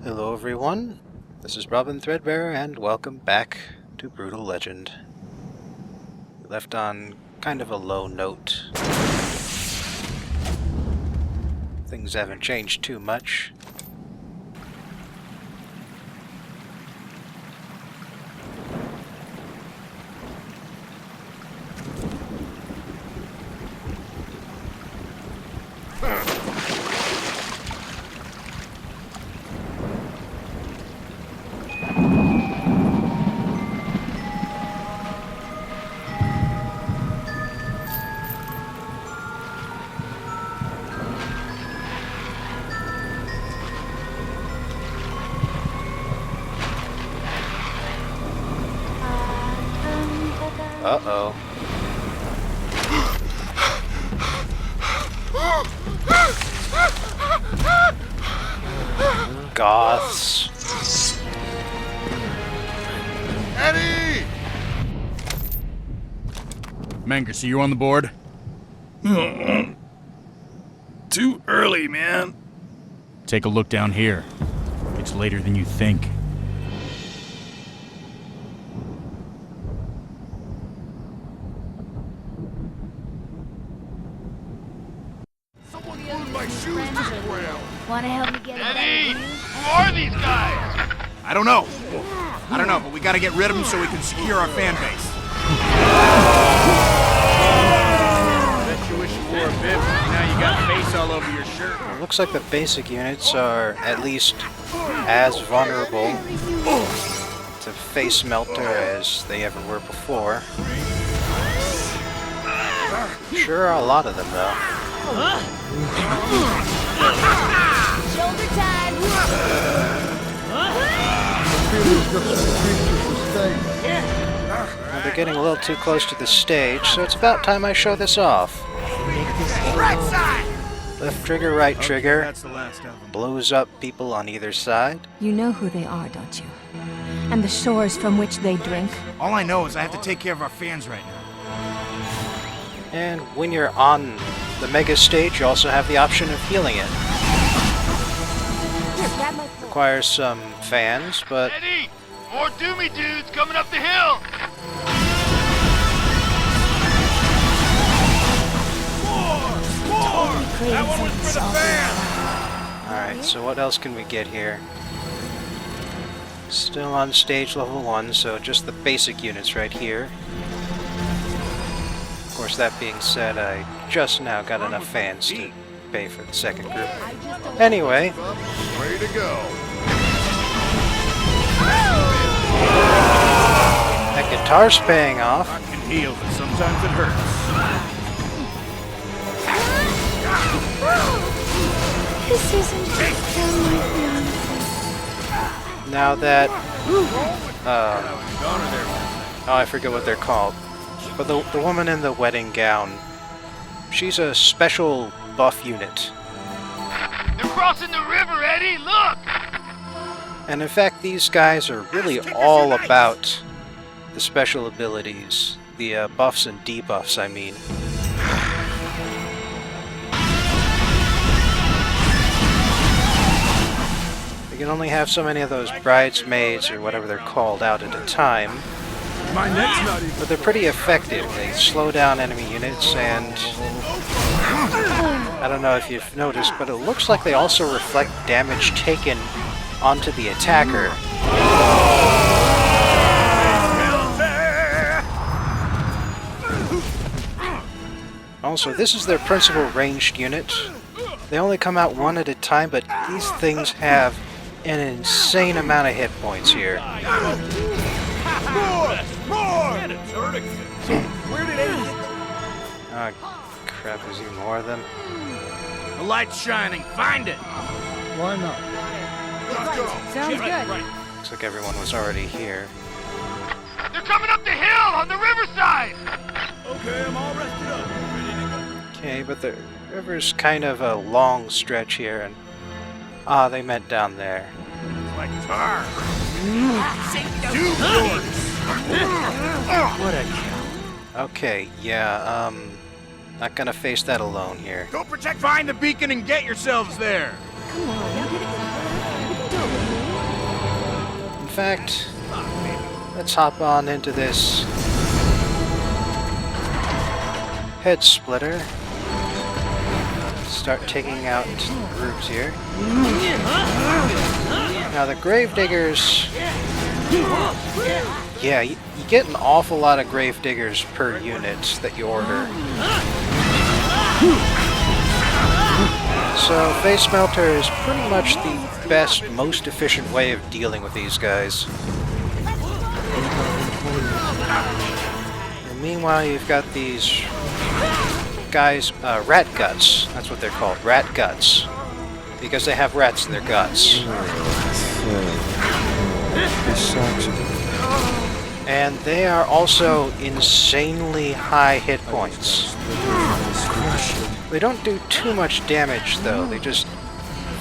Hello everyone, this is Robin Threadbare and welcome back to Brutal Legend. We left on kind of a low note. Things haven't changed too much. Uh-oh. Goths. Eddie! Menger, see you on the board? Too early, man. Take a look down here. It's later than you think. Someone moved my shoes to the ground. Want to help me get Eddie! it? Who are these guys? I don't know, but we gotta get rid of them so we can secure our fan base. Bet you wish you wore a bib. Now you got face all over your shirt. It looks like the basic units are at least as vulnerable to face melter as they ever were before. Sure are a lot of them though. Shoulder time! Well, they're getting a little too close to the stage, so it's about time I show this off. Right side! Left trigger, right trigger. That's the last of them. Blows up people on either side. You know who they are, don't you? And the shores from which they drink? All I know is I have to take care of our fans right now. And when you're on the mega stage, you also have the option of healing it. Here, grab my pole. Requires some fans, but Eddie! More doomy dudes coming up the hill! That one was for the fans. alright, so what else can we get here? Still on stage level 1, so just the basic units right here. Of course, that being said, I just now got enough fans to pay for the second group. Anyway, Ready to go. that guitar's paying off. I can heal, but sometimes it hurts. This isn't just my fiance. Now that... Donner there. oh, I forget what they're called. But the woman in the wedding gown, she's a special buff unit. They're crossing the river, Eddie! Look! And in fact, these guys are really all about the special abilities. The buffs and debuffs, I mean. You can only have so many of those bridesmaids, or whatever they're called, out at a time. My neck's not even. But they're pretty effective. They slow down enemy units, and I don't know if you've noticed, but it looks like they also reflect damage taken onto the attacker. Also, this is their principal ranged unit. They only come out one at a time, but these things have an insane amount of hit points here. Where did Eddie get them? Oh, crap, there's even more of them. The light's shining. Find it. Sounds good. Looks like everyone was already here. They're coming up the hill on the riverside! Okay, I'm all rested up. Ready to go. Okay, but the river's kind of a long stretch here, and... ah, they meant down there. Like tar. What a kill. Okay, yeah, not gonna face that alone here. Go protect. Find the beacon and get yourselves there. Come on, you did it. You can do it. fact, let's hop on into this head splitter. Start taking out groups here. Now the gravediggers, yeah, you get an awful lot of gravediggers per unit that you order. So Face Melter is pretty much the best, most efficient way of dealing with these guys. And meanwhile, you've got these guys, rat guts. That's what they're called, rat guts. Because they have rats in their guts. And they are also insanely high hit points. They don't do too much damage though, they just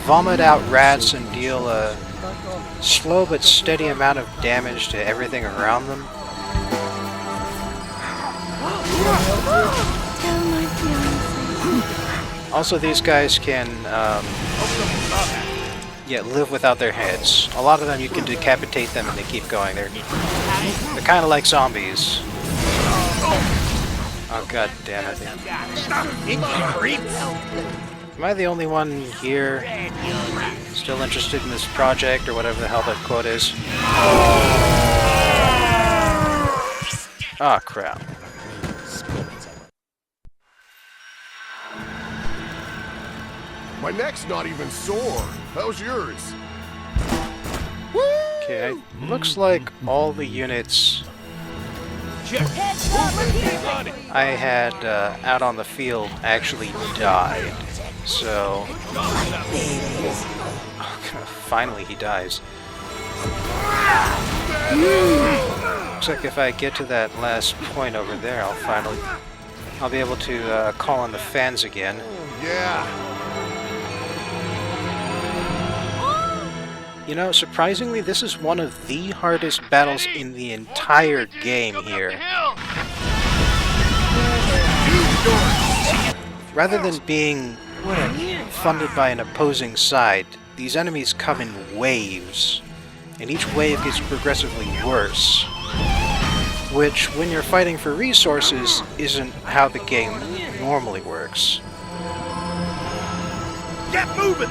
vomit out rats and deal a slow but steady amount of damage to everything around them. Also, these guys can live without their heads. A lot of them you can decapitate them and they keep going. They're kind of like zombies. Oh god damn it. Am I the only one here still interested in this project or whatever the hell that quote is? Ah, crap. My neck's not even sore. How's yours? Okay, looks like all the units I had out on the field actually died. So, finally he dies. Looks like if I get to that last point over there, I'll be able to call on the fans again. Yeah. You know, surprisingly, this is one of the hardest battles in the entire game here. Rather than being funded by an opposing side, these enemies come in waves, and each wave gets progressively worse. Which, when you're fighting for resources, isn't how the game normally works. Get moving!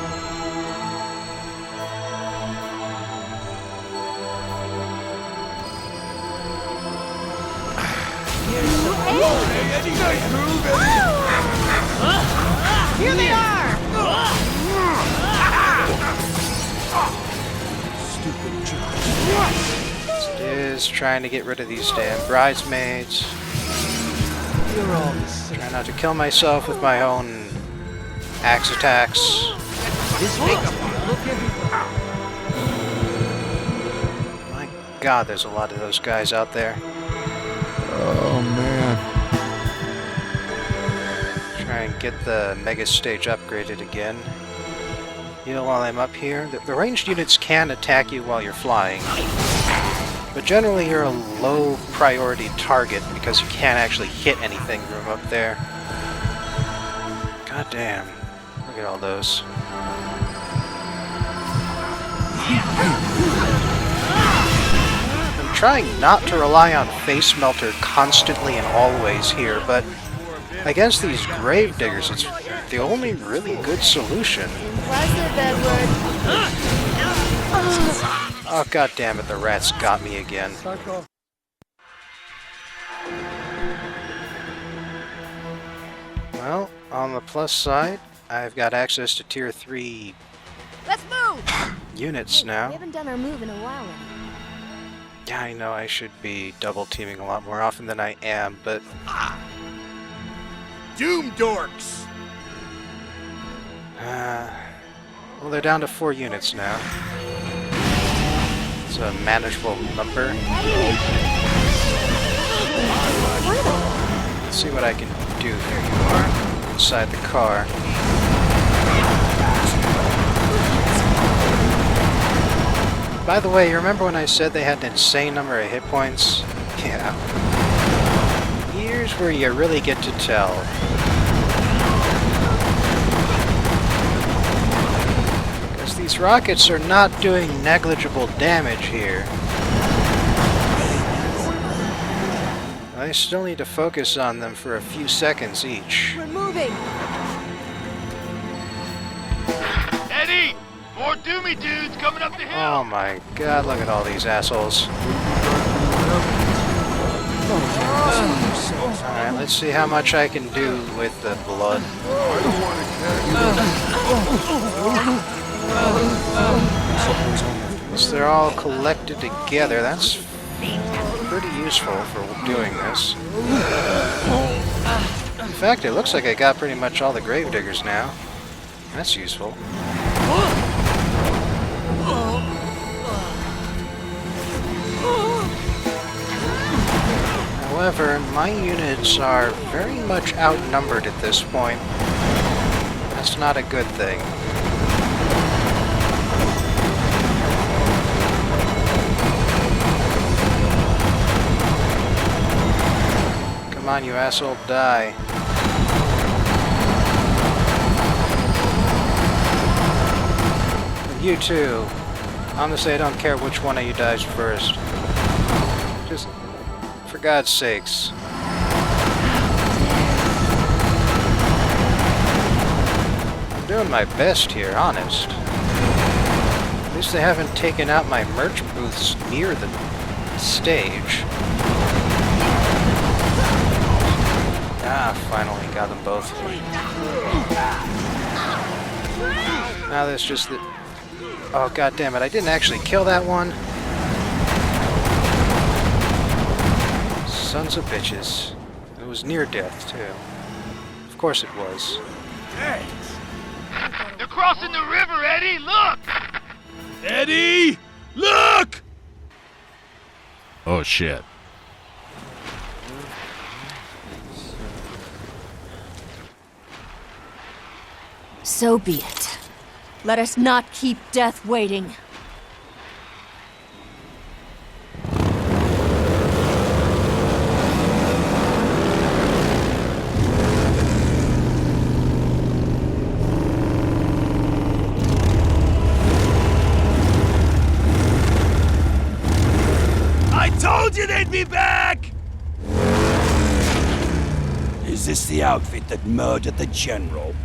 Here they are! Is trying to get rid of these damn bridesmaids. Try not to kill myself with my own axe attacks. My god, there's a lot of those guys out there. Oh man. Try and get the mega stage upgraded again. Heal while I'm up here. The ranged units can attack you while you're flying. But generally you're a low priority target because you can't actually hit anything from up there. God damn. Look at all those. I'm trying not to rely on Face Melter constantly and always here, but against these gravediggers it's the only really good solution. Impressive, Edward. Oh god damn it, the rats got me again. Well, on the plus side, I've got access to tier 3 Let's move! units We now. haven't done our move in a while. Yeah, I know I should be double teaming a lot more often than I am, but Doom dorks! well, they're down to 4 units now. It's a manageable number. Let's see what I can do. Here you are, inside the car. By the way, you remember when I said they had an insane number of hit points? Yeah. Here's where you really get to tell. Because these rockets are not doing negligible damage here. I still need to focus on them for a few seconds each. We're moving. Eddie! More doomy dudes coming up the hill! Oh my god, look at all these assholes. Alright, let's see how much I can do with the blood. Once they're all collected together, that's pretty useful for doing this. In fact, it looks like I got pretty much all the gravediggers now. That's useful. However, my units are very much outnumbered at this point. That's not a good thing. Come on, you asshole, die. And you too. Honestly, I don't care which one of you dies first. Just, for God's sakes. I'm doing my best here, honest. At least they haven't taken out my merch booths near the stage. Ah, finally got them both. Now there's just the... Oh, god damn it, I didn't actually kill that one. Sons of bitches. It was near death, too. Of course it was. Hey! They're crossing the river, Eddie! Look! Eddie! Look! Oh shit. So be it. Let us not keep death waiting. I told you they'd be back! Is this the outfit that murdered the general?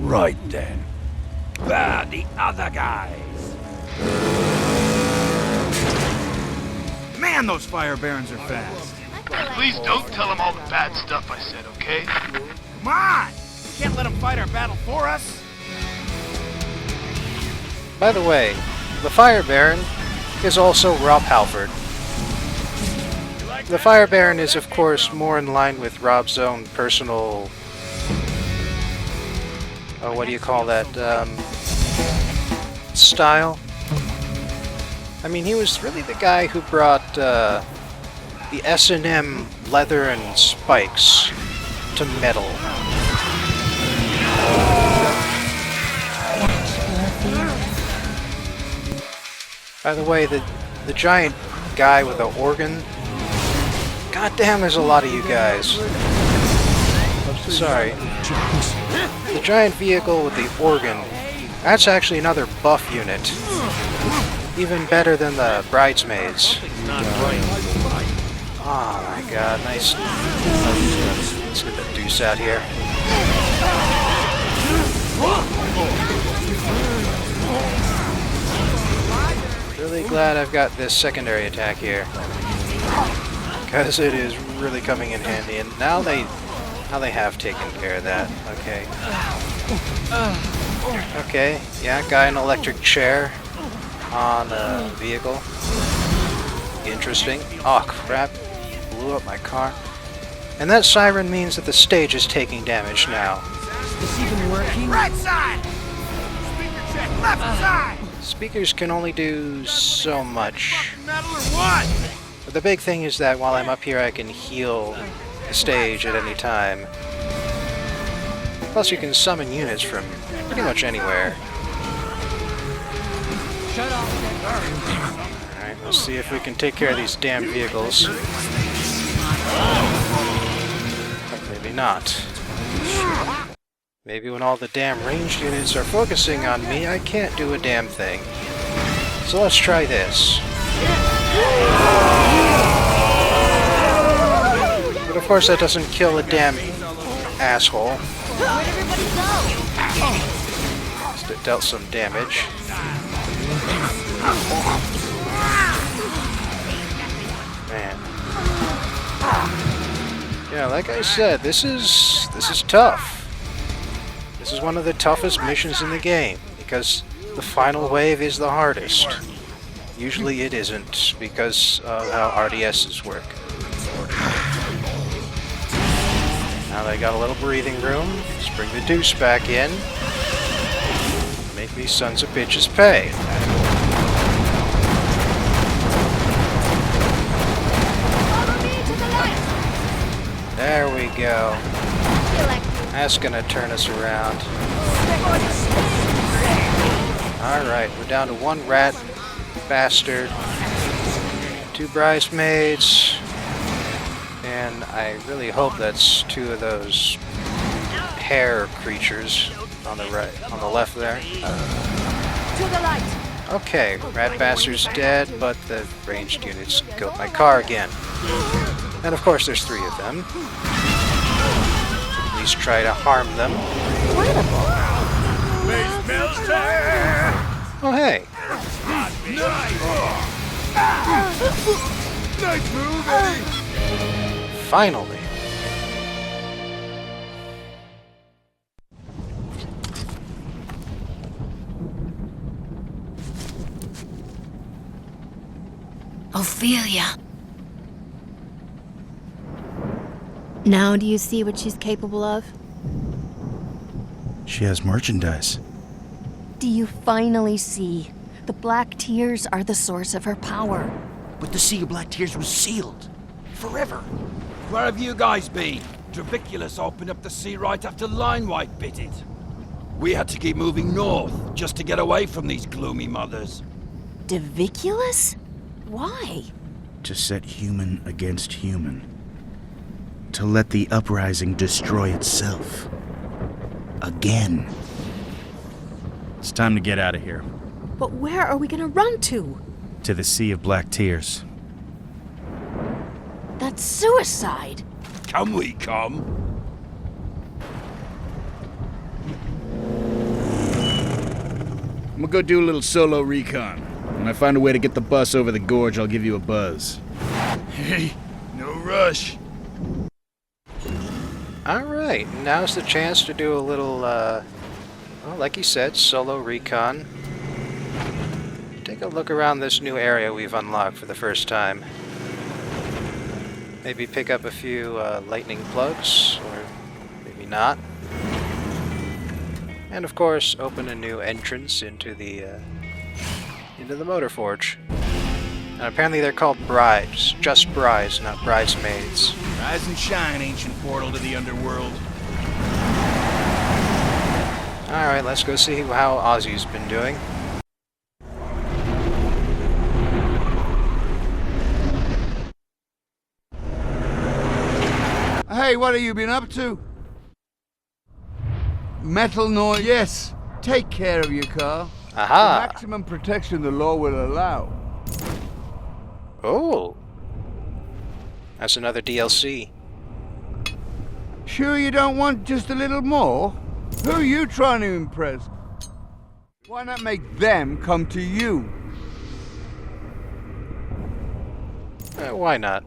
Right then. Burn the other guys! Man, those fire barons are fast. Please don't tell them all the bad stuff I said, okay? Come on! We can't let them fight our battle for us. By the way, the Fire Baron is also Rob Halford. The Fire Baron is, of course, more in line with Rob's own personal... Oh, what do you call that? Style? I mean, he was really the guy who brought the S&M leather and spikes to metal. By the way, the giant guy with the organ... God damn, there's a lot of you guys. Sorry. The giant vehicle with the organ, that's actually another buff unit. Even better than the bridesmaids. Oh my god, nice. Let's get the deuce out here. Really glad I've got this secondary attack here. Because it is really coming in handy, and now they have taken care of that. Okay. Okay, yeah, guy in an electric chair on a vehicle. Interesting. Oh crap, blew up my car. And that siren means that the stage is taking damage now. Is this even working? Right side! Speaker check, left side! Speakers can only do so much. Metal or what? But the big thing is that while I'm up here I can heal the stage at any time. Plus you can summon units from pretty much anywhere. Shut off. Alright, let's see if we can take care of these damn vehicles. Maybe not. Maybe when all the damn ranged units are focusing on me, I can't do a damn thing. So let's try this. But of course that doesn't kill a damn asshole. Where'd everybody go? Just dealt some damage. Man. Yeah, like I said, this is tough. This is one of the toughest missions in the game, because the final wave is the hardest. Usually it isn't, because of how RDSs work. Now they got a little breathing room. Let's bring the deuce back in. Make these sons of bitches pay. Follow me to the light. There we go. That's gonna turn us around. Alright, we're down to one rat bastard, 2 bridesmaids, and I really hope that's 2 of those hair creatures on the left there. To the light. Okay, rat bastard's dead, but the ranged units killed my car again. And of course there's 3 of them. At least try to harm them. Oh hey! Nice move, Eddie! Finally! Ophelia. Now do you see what she's capable of? She has merchandise. Do you finally see? The Black Tears are the source of her power. But the Sea of Black Tears was sealed. Forever. Where have you guys been? Draviculus opened up the sea right after Linewhite bit it. We had to keep moving north just to get away from these gloomy mothers. Diviculus? Why? To set human against human. To let the uprising destroy itself. Again. It's time to get out of here. But where are we gonna run to? To the Sea of Black Tears. That's suicide. Can we come? I'm gonna go do a little solo recon. When I find a way to get the bus over the gorge, I'll give you a buzz. Hey, no rush. Alright, now's the chance to do a little, well, like he said, solo recon. Take a look around this new area we've unlocked for the first time. Maybe pick up a few lightning plugs, or maybe not. And of course, open a new entrance into the motor forge. And apparently they're called brides. Just brides, not bridesmaids. Rise and shine, ancient portal to the underworld. Alright, let's go see how Ozzy's been doing. Hey, what have you been up to? Metal noise. Yes, take care of your car. Aha! The maximum protection the law will allow. Oh! That's another DLC. Sure you don't want just a little more? Who are you trying to impress? Why not make them come to you? Why not?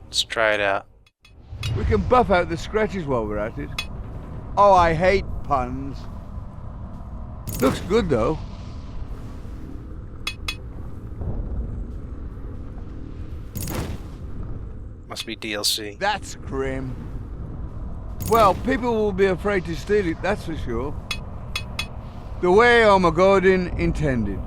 Let's try it out. We can buff out the scratches while we're at it. Oh, I hate puns. Looks good, though. Must be DLC. That's grim. Well, people will be afraid to steal it, that's for sure. The way Armageddon intended.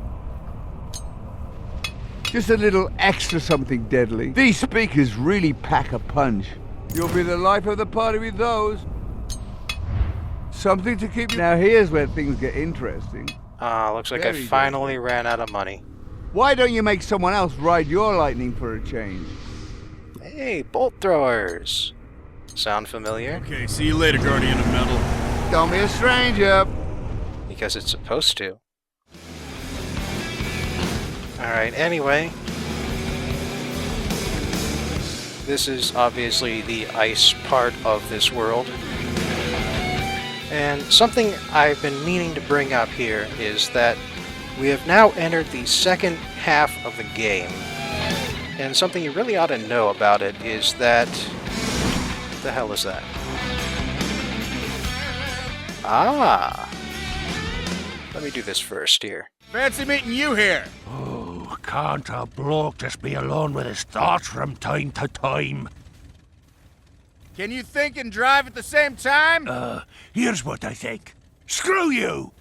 Just a little extra something deadly. These speakers really pack a punch. You'll be the life of the party with those. Something to keep you... Now here's where things get interesting. Ah, looks like I finally ran out of money. Why don't you make someone else ride your lightning for a change? Hey, bolt throwers! Sound familiar? Okay, see you later, Guardian of Metal. Don't be a stranger. Because it's supposed to. Alright, anyway. This is obviously the ice part of this world. And something I've been meaning to bring up here is that we have now entered the second half of the game. And something you really ought to know about it is that... What the hell is that? Ah! Let me do this first here. Fancy meeting you here. Oh, can't a bloke just be alone with his thoughts from time to time? Can you think and drive at the same time? Here's what I think. Screw you!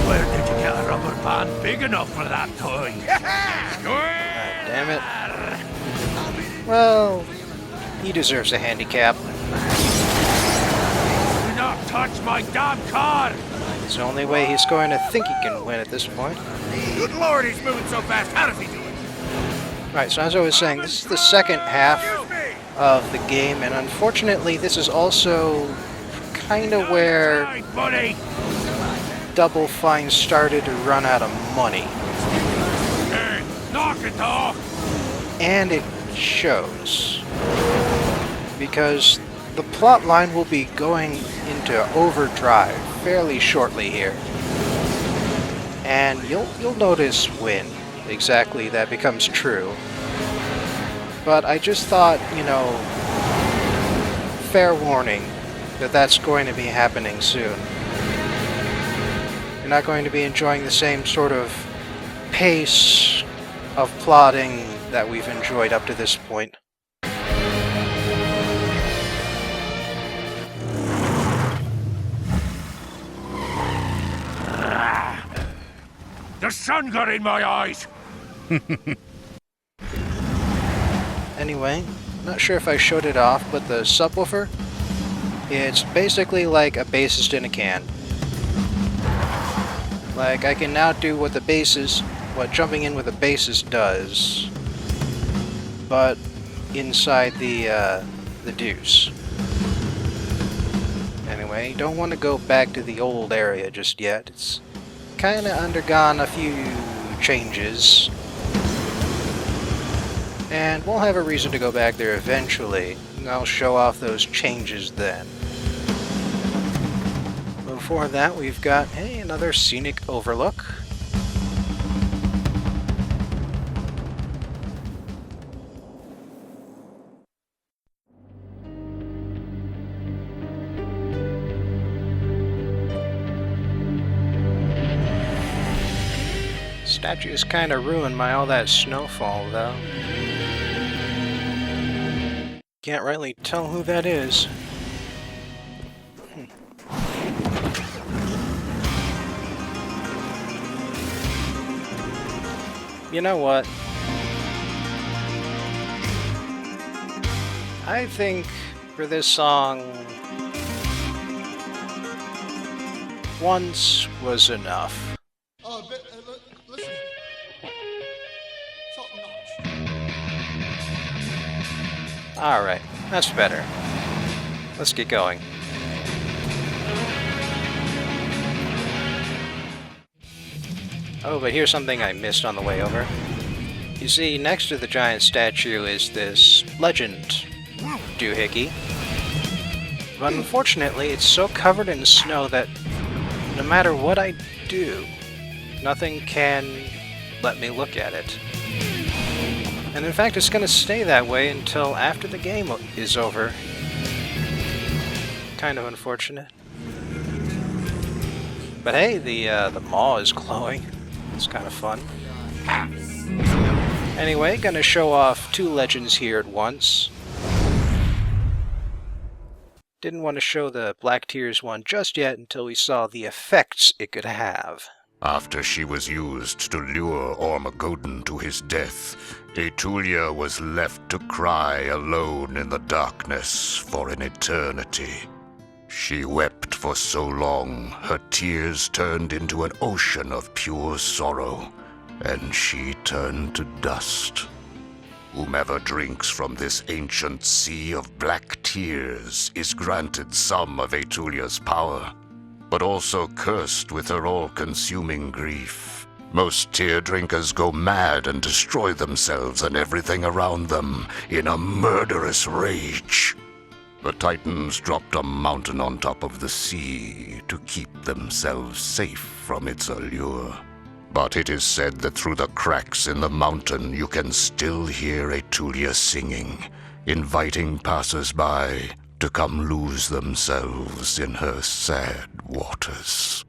Where did you get a rubber band big enough for that toy? God damn it. Well, he deserves a handicap. Do not touch my damn car! It's the only way he's going to think he can win at this point. Good lord, he's moving so fast. How does he do it? Right, so as I was saying, this is the second half of the game, and unfortunately this is also kind of where Buddy! Double Fine started to run out of money. Hey, knock it off! And it shows. Because the plot line will be going into overdrive fairly shortly here. And you'll notice when exactly that becomes true. But I just thought, you know, fair warning that that's going to be happening soon. You're not going to be enjoying the same sort of pace of plotting that we've enjoyed up to this point. The sun got in my eyes! Anyway, not sure if I showed it off, but the subwoofer, it's basically like a bassist in a can. Like, I can now do what what jumping in with a bassist does, but inside the deuce. Anyway, don't want to go back to the old area just yet. It's kind of undergone a few changes. And we'll have a reason to go back there eventually, and I'll show off those changes then. Before that, we've got, hey, another scenic overlook. Statue's kind of ruined by all that snowfall, though. Can't really tell who that is. You know what? I think for this song, once was enough. Oh, but, listen. Top notch. Alright, that's better. Let's get going. Oh, but here's something I missed on the way over. You see, next to the giant statue is this legend doohickey. But unfortunately, it's so covered in snow that no matter what I do, nothing can let me look at it. And in fact, it's going to stay that way until after the game is over. Kind of unfortunate. But hey, the maw is glowing. It's kind of fun. Anyway, gonna show off two legends here at once. Didn't want to show the Black Tears one just yet until we saw the effects it could have. After she was used to lure Ormagodon to his death, Aetulia was left to cry alone in the darkness for an eternity. She wept for so long, her tears turned into an ocean of pure sorrow, and she turned to dust. Whomever drinks from this ancient sea of black tears is granted some of Aetulia's power. but also cursed with her all-consuming grief. Most tear drinkers go mad and destroy themselves and everything around them in a murderous rage. The Titans dropped a mountain on top of the sea to keep themselves safe from its allure. But it is said that through the cracks in the mountain you can still hear Etulia singing, inviting passers-by to come lose themselves in her sad waters.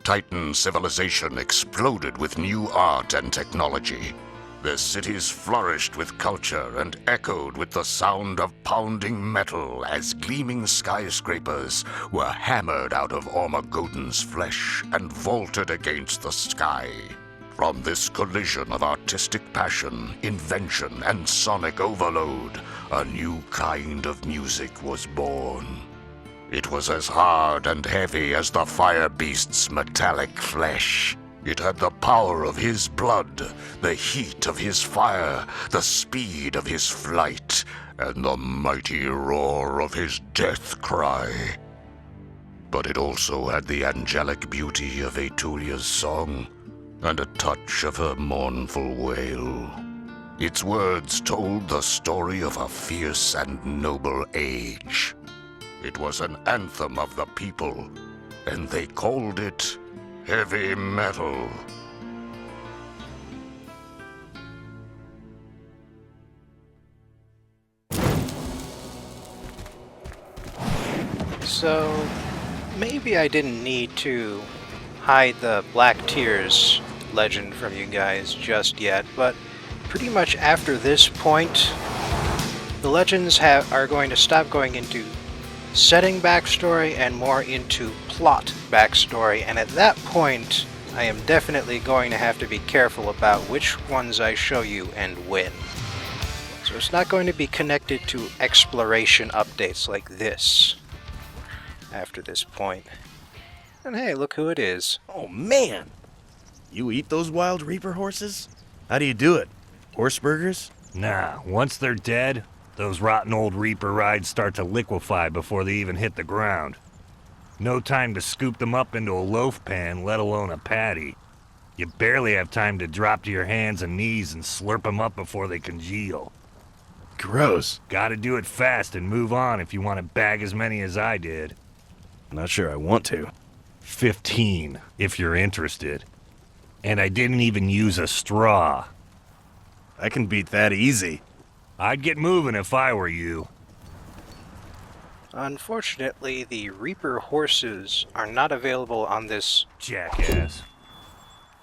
Titan civilization exploded with new art and technology. Their cities flourished with culture and echoed with the sound of pounding metal as gleaming skyscrapers were hammered out of Ormagodon's flesh and vaulted against the sky. From this collision of artistic passion, invention, and sonic overload, a new kind of music was born. It was as hard and heavy as the fire beast's metallic flesh. It had the power of his blood, the heat of his fire, the speed of his flight, and the mighty roar of his death cry. But it also had the angelic beauty of Etulia's song, and a touch of her mournful wail. Its words told the story of a fierce and noble age. It was an anthem of the people, and they called it heavy metal. So, maybe I didn't need to hide the Black Tears legend from you guys just yet, but pretty much after this point, the legends are going to stop going into setting backstory and more into plot backstory, and at that point I am definitely going to have to be careful about which ones I show you and when. So it's not going to be connected to exploration updates like this after this point. And hey, look who it is. Oh man! You eat those wild reaper horses? How do you do it? Horse burgers? Nah, once they're dead, those rotten old reaper rides start to liquefy before they even hit the ground. No time to scoop them up into a loaf pan, let alone a patty. You barely have time to drop to your hands and knees and slurp them up before they congeal. Gross. Gotta do it fast and move on if you want to bag as many as I did. Not sure I want to. 15, if you're interested. And I didn't even use a straw. I can beat that easy. I'd get moving if I were you. Unfortunately, the Reaper horses are not available on this... Jackass.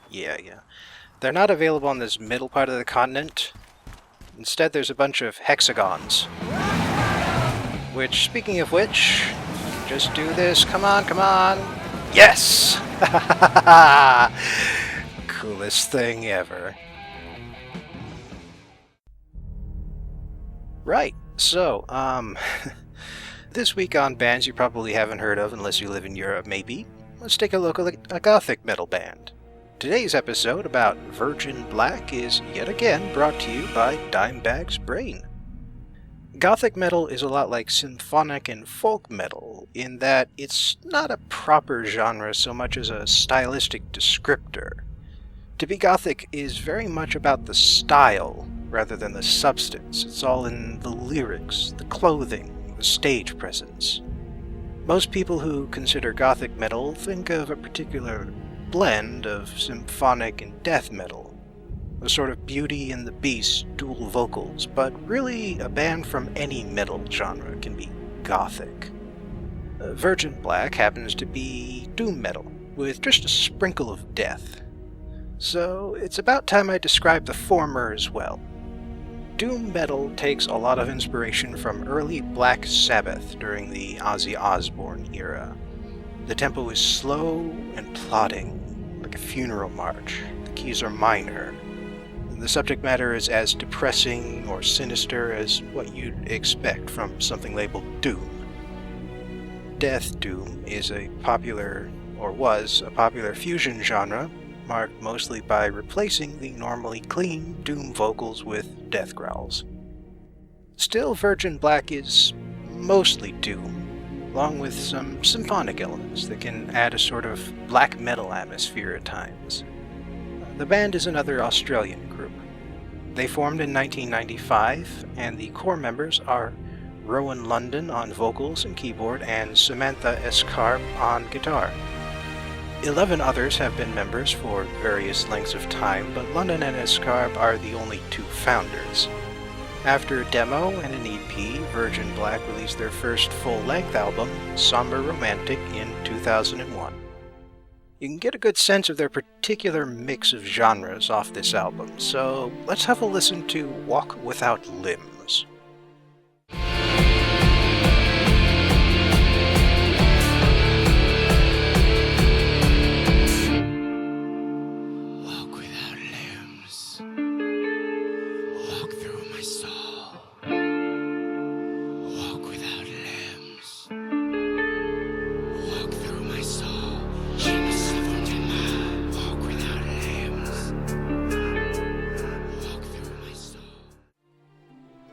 Yeah. They're not available on this middle part of the continent. Instead, there's a bunch of hexagons. Which, speaking of which, just do this. Come on. Yes! Coolest thing ever. Right, so, this week on bands you probably haven't heard of unless you live in Europe, maybe. Let's take a look at a gothic metal band. Today's episode about Virgin Black is yet again brought to you by Dimebag's Brain. Gothic metal is a lot like symphonic and folk metal in that it's not a proper genre so much as a stylistic descriptor. To be gothic is very much about the style rather than the substance. It's all in the lyrics, the clothing, the stage presence. Most people who consider gothic metal think of a particular blend of symphonic and death metal, a sort of Beauty and the Beast dual vocals, but really a band from any metal genre can be gothic. Virgin Black happens to be doom metal, with just a sprinkle of death. So it's about time I describe the former as well. Doom metal takes a lot of inspiration from early Black Sabbath during the Ozzy Osbourne era. The tempo is slow and plodding, like a funeral march. The keys are minor. The subject matter is as depressing or sinister as what you'd expect from something labeled doom. Death doom is was a popular fusion genre, marked mostly by replacing the normally clean Doom vocals with death growls. Still, Virgin Black is mostly Doom, along with some symphonic elements that can add a sort of black metal atmosphere at times. The band is another Australian group. They formed in 1995, and the core members are Rowan London on vocals and keyboard, and Samantha Escarp on guitar. 11 others have been members for various lengths of time, but London and Escarp are the only two founders. After a demo and an EP, Virgin Black released their first full-length album, Somber Romantic, in 2001. You can get a good sense of their particular mix of genres off this album, so let's have a listen to Walk Without Limbs.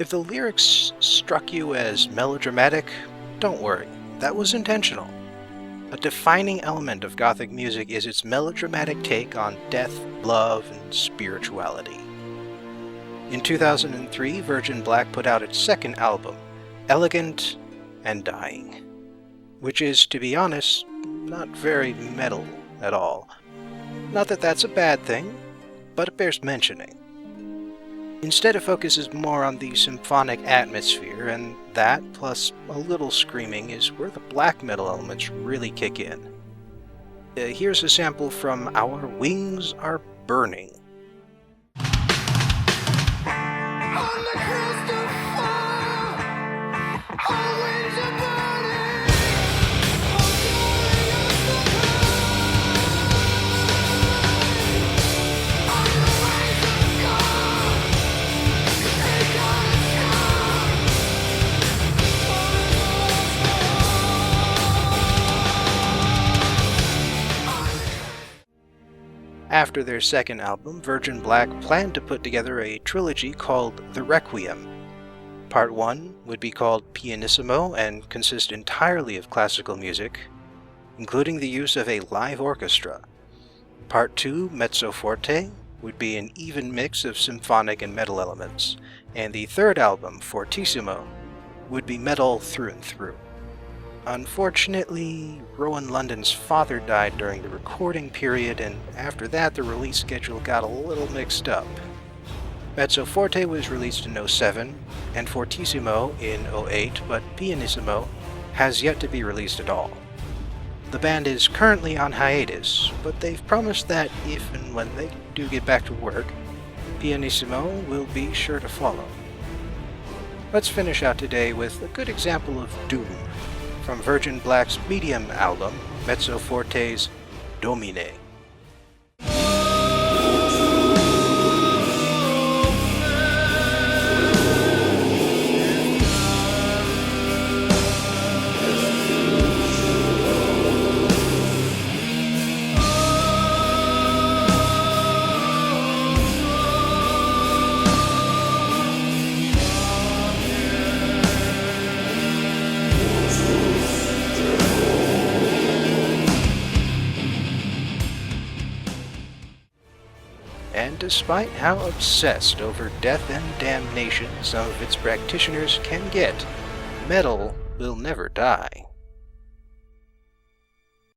If the lyrics struck you as melodramatic, don't worry, that was intentional. A defining element of Gothic music is its melodramatic take on death, love, and spirituality. In 2003, Virgin Black put out its second album, Elegant and Dying, which is, to be honest, not very metal at all. Not that that's a bad thing, but it bears mentioning. Instead, it focuses more on the symphonic atmosphere, and that, plus a little screaming, is where the black metal elements really kick in. Here's a sample from Our Wings Are Burning. After their second album, Virgin Black planned to put together a trilogy called The Requiem. Part 1 would be called Pianissimo and consist entirely of classical music, including the use of a live orchestra. Part 2, Mezzo Forte, would be an even mix of symphonic and metal elements, and the third album, Fortissimo, would be metal through and through. Unfortunately, Rowan London's father died during the recording period, and after that the release schedule got a little mixed up. Mezzo Forte was released in 2007, and Fortissimo in 2008, but Pianissimo has yet to be released at all. The band is currently on hiatus, but they've promised that if and when they do get back to work, Pianissimo will be sure to follow. Let's finish out today with a good example of Doom, from Virgin Black's Medium album, Mezzo Forte's Domine. And despite how obsessed over death and damnation some of its practitioners can get, metal will never die.